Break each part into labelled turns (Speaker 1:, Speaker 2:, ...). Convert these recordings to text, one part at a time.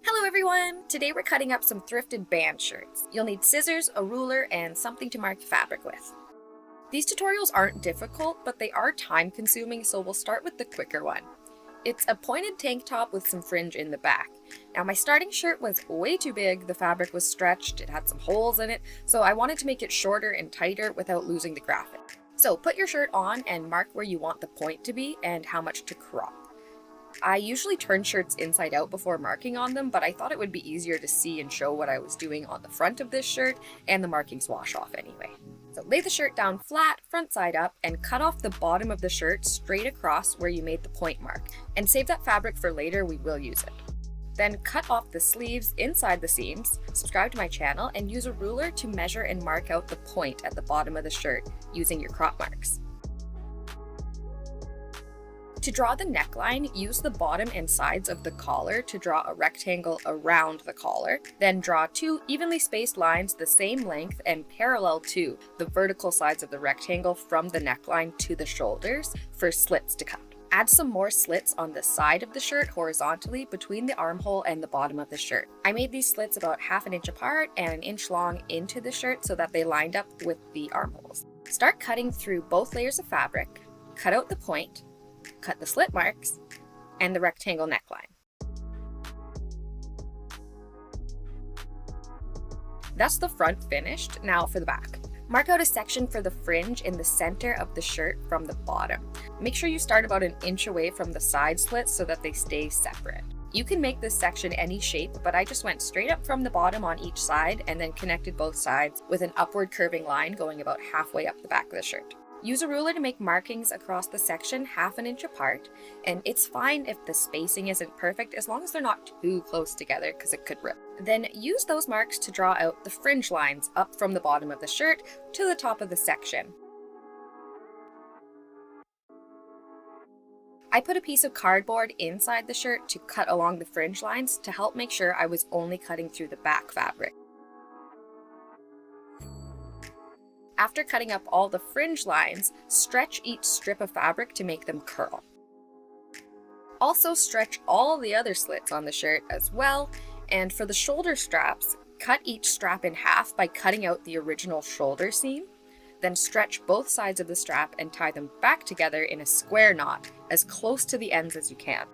Speaker 1: Hello everyone! Today we're cutting up some thrifted band shirts. You'll need scissors, a ruler, and something to mark fabric with. These tutorials aren't difficult, but they are time consuming, so we'll start with the quicker one. It's a pointed tank top with some fringe in the back. Now my starting shirt was way too big, the fabric was stretched, it had some holes in it, so I wanted to make it shorter and tighter without losing the graphic. So put your shirt on and mark where you want the point to be and how much to crop. I usually turn shirts inside out before marking on them, but I thought it would be easier to see and show what I was doing on the front of this shirt, and the markings wash off anyway. So lay the shirt down flat, front side up, and cut off the bottom of the shirt straight across where you made the point mark, and save that fabric for later, we will use it. Then cut off the sleeves inside the seams, subscribe to my channel, and use a ruler to measure and mark out the point at the bottom of the shirt using your crop marks. To draw the neckline, use the bottom and sides of the collar to draw a rectangle around the collar. Then draw two evenly spaced lines the same length and parallel to the vertical sides of the rectangle from the neckline to the shoulders for slits to cut. Add some more slits on the side of the shirt horizontally between the armhole and the bottom of the shirt. I made these slits about 1/2 inch apart and 1 inch long into the shirt so that they lined up with the armholes. Start cutting through both layers of fabric, cut out the point, cut the slit marks, and the rectangle neckline. That's the front finished. Now for the back. Mark out a section for the fringe in the center of the shirt from the bottom. Make sure you start about 1 inch away from the side slits so that they stay separate. You can make this section any shape, but I just went straight up from the bottom on each side and then connected both sides with an upward curving line going about halfway up the back of the shirt. Use a ruler to make markings across the section 1/2 inch apart, and it's fine if the spacing isn't perfect as long as they're not too close together because it could rip. Then use those marks to draw out the fringe lines up from the bottom of the shirt to the top of the section. I put a piece of cardboard inside the shirt to cut along the fringe lines to help make sure I was only cutting through the back fabric. After cutting up all the fringe lines, stretch each strip of fabric to make them curl. Also stretch all the other slits on the shirt as well, and for the shoulder straps, cut each strap in half by cutting out the original shoulder seam. Then stretch both sides of the strap and tie them back together in a square knot as close to the ends as you can.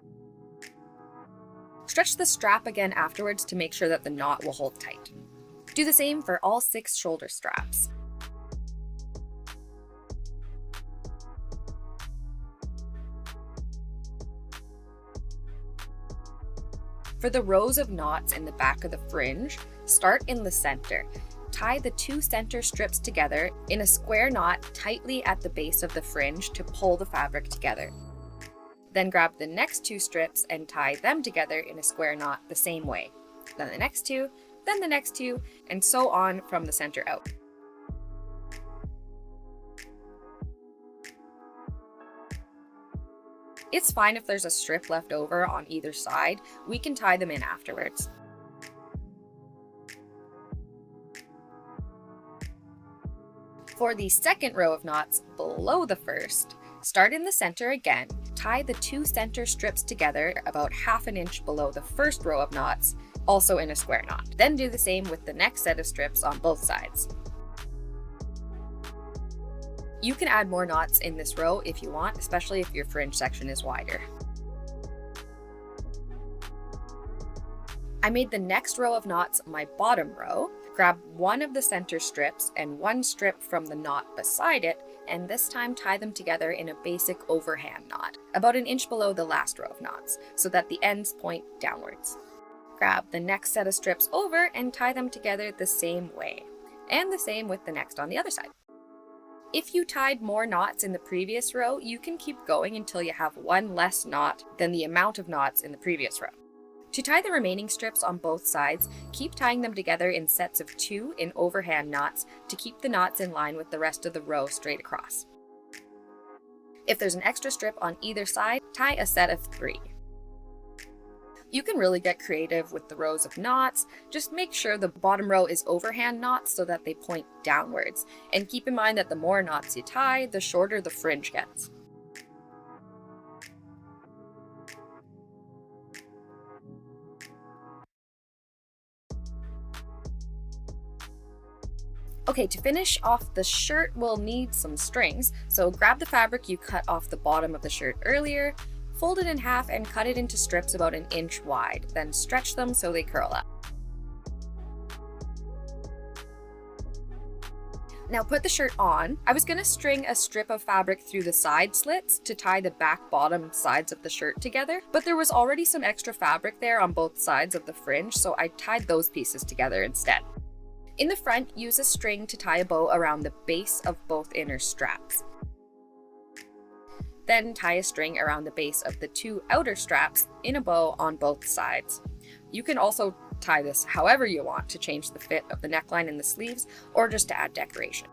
Speaker 1: Stretch the strap again afterwards to make sure that the knot will hold tight. Do the same for all 6 shoulder straps. For the rows of knots in the back of the fringe, start in the center. Tie the 2 center strips together in a square knot tightly at the base of the fringe to pull the fabric together. Then grab the next 2 strips and tie them together in a square knot the same way. Then the next 2, then the next 2, and so on from the center out. It's fine if there's a strip left over on either side. We can tie them in afterwards. For the second row of knots below the first, start in the center again, tie the 2 center strips together about 1/2 inch below the first row of knots, also in a square knot. Then do the same with the next set of strips on both sides. You can add more knots in this row if you want, especially if your fringe section is wider. I made the next row of knots my bottom row. Grab one of the center strips and 1 strip from the knot beside it, and this time tie them together in a basic overhand knot, about 1 inch below the last row of knots, so that the ends point downwards. Grab the next set of strips over and tie them together the same way, and the same with the next on the other side. If you tied more knots in the previous row, you can keep going until you have 1 less knot than the amount of knots in the previous row. To tie the remaining strips on both sides, keep tying them together in sets of 2 in overhand knots to keep the knots in line with the rest of the row straight across. If there's an extra strip on either side, tie a set of 3. You can really get creative with the rows of knots. Just make sure the bottom row is overhand knots so that they point downwards. And keep in mind that the more knots you tie, the shorter the fringe gets. Okay, to finish off the shirt, we'll need some strings. So grab the fabric you cut off the bottom of the shirt earlier, fold it in half and cut it into strips about an inch wide, then stretch them so they curl up. Now put the shirt on. I was going to string a strip of fabric through the side slits to tie the back bottom sides of the shirt together, but there was already some extra fabric there on both sides of the fringe, so I tied those pieces together instead. In the front, use a string to tie a bow around the base of both inner straps. Then tie a string around the base of the two outer straps in a bow on both sides. You can also tie this however you want to change the fit of the neckline and the sleeves, or just to add decoration.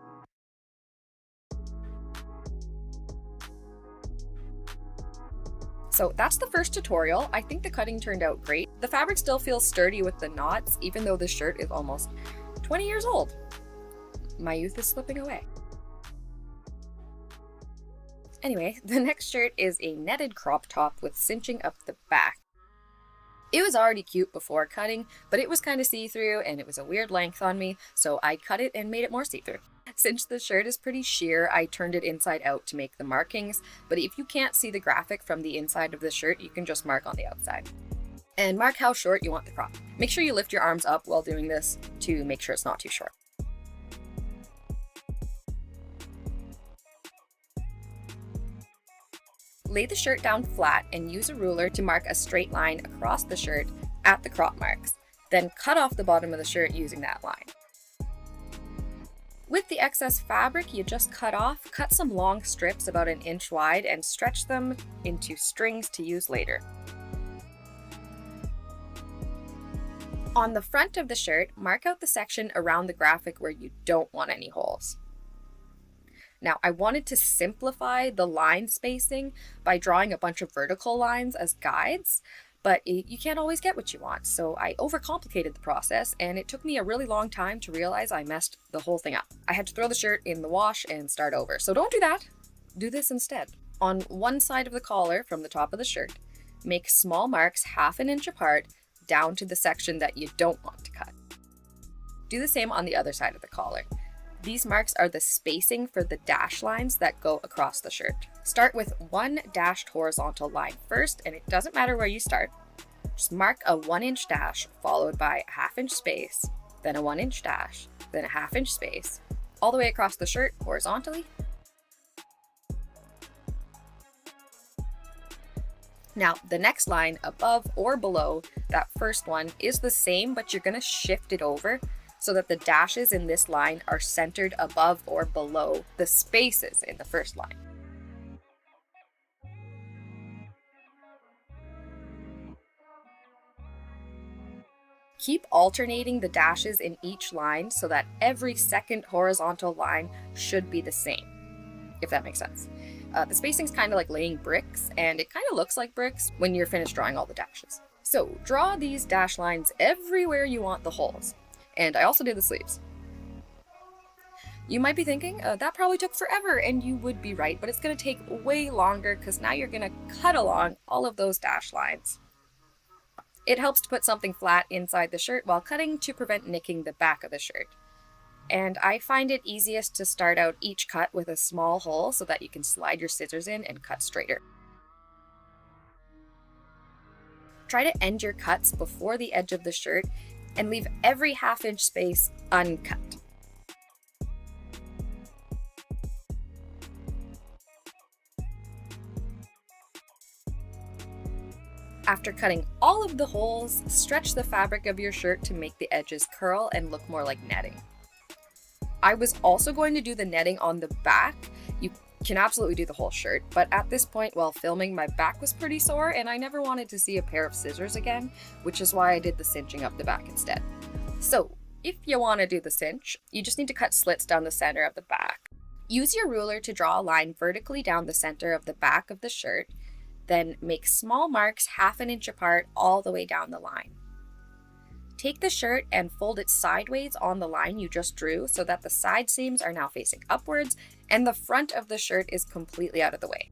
Speaker 1: So that's the first tutorial. I think the cutting turned out great. The fabric still feels sturdy with the knots, even though the shirt is almost 20 years old. My youth is slipping away. Anyway, the next shirt is a netted crop top with cinching up the back. It was already cute before cutting, but it was kind of see-through and it was a weird length on me, so I cut it and made it more see-through. Since the shirt is pretty sheer, I turned it inside out to make the markings, but if you can't see the graphic from the inside of the shirt, you can just mark on the outside. And mark how short you want the crop. Make sure you lift your arms up while doing this to make sure it's not too short. Lay the shirt down flat and use a ruler to mark a straight line across the shirt at the crop marks. Then cut off the bottom of the shirt using that line. With the excess fabric you just cut off, cut some long strips about an inch wide and stretch them into strings to use later. On the front of the shirt, mark out the section around the graphic where you don't want any holes. Now, I wanted to simplify the line spacing by drawing a bunch of vertical lines as guides, but you can't always get what you want, so I overcomplicated the process, and it took me a really long time to realize I messed the whole thing up. I had to throw the shirt in the wash and start over, so don't do that. Do this instead. On one side of the collar from the top of the shirt, make small marks half an inch apart down to the section that you don't want to cut. Do the same on the other side of the collar. These marks are the spacing for the dash lines that go across the shirt. Start with one dashed horizontal line first, and it doesn't matter where you start. Just mark a 1-inch dash followed by a half-inch space, then a 1-inch dash, then a half-inch space, all the way across the shirt horizontally. Now, the next line above or below that first one is the same, but you're going to shift it over so that the dashes in this line are centered above or below the spaces in the first line. Keep alternating the dashes in each line so that every second horizontal line should be the same, if that makes sense. The spacing's kind of like laying bricks, and it kind of looks like bricks when you're finished drawing all the dashes. So draw these dash lines everywhere you want the holes. And I also did the sleeves. You might be thinking, that probably took forever, and you would be right, but it's going to take way longer because now you're going to cut along all of those dash lines. It helps to put something flat inside the shirt while cutting to prevent nicking the back of the shirt. And I find it easiest to start out each cut with a small hole so that you can slide your scissors in and cut straighter. Try to end your cuts before the edge of the shirt and leave every half-inch space uncut. After cutting all of the holes, stretch the fabric of your shirt to make the edges curl and look more like netting. I was also going to do the netting on the back. You can absolutely do the whole shirt, but at this point while filming, my back was pretty sore and I never wanted to see a pair of scissors again, which is why I did the cinching up the back instead. So if you want to do the cinch, you just need to cut slits down the center of the back. Use your ruler to draw a line vertically down the center of the back of the shirt, then make small marks half an inch apart all the way down the line. Take the shirt and fold it sideways on the line you just drew so that the side seams are now facing upwards and the front of the shirt is completely out of the way.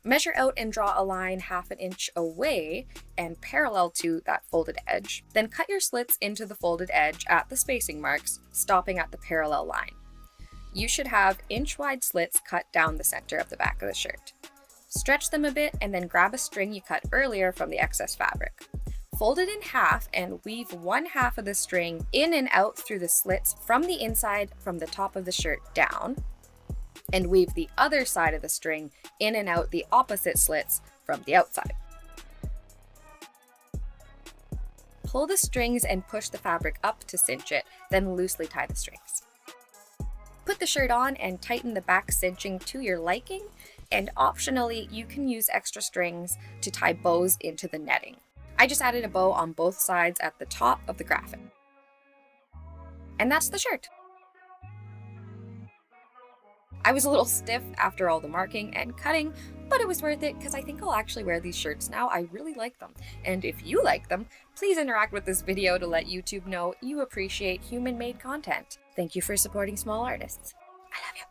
Speaker 1: Measure out and draw a line half an inch away and parallel to that folded edge. Then cut your slits into the folded edge at the spacing marks, stopping at the parallel line. You should have inch-wide slits cut down the center of the back of the shirt. Stretch them a bit and then grab a string you cut earlier from the excess fabric. Fold it in half and weave one half of the string in and out through the slits from the inside from the top of the shirt down, and weave the other side of the string in and out the opposite slits from the outside. Pull the strings and push the fabric up to cinch it, then loosely tie the strings. Put the shirt on and tighten the back cinching to your liking, and optionally you can use extra strings to tie bows into the netting. I just added a bow on both sides at the top of the graphic. And that's the shirt. I was a little stiff after all the marking and cutting, but it was worth it because I think I'll actually wear these shirts now. I really like them. And if you like them, please interact with this video to let YouTube know you appreciate human-made content. Thank you for supporting small artists. I love you.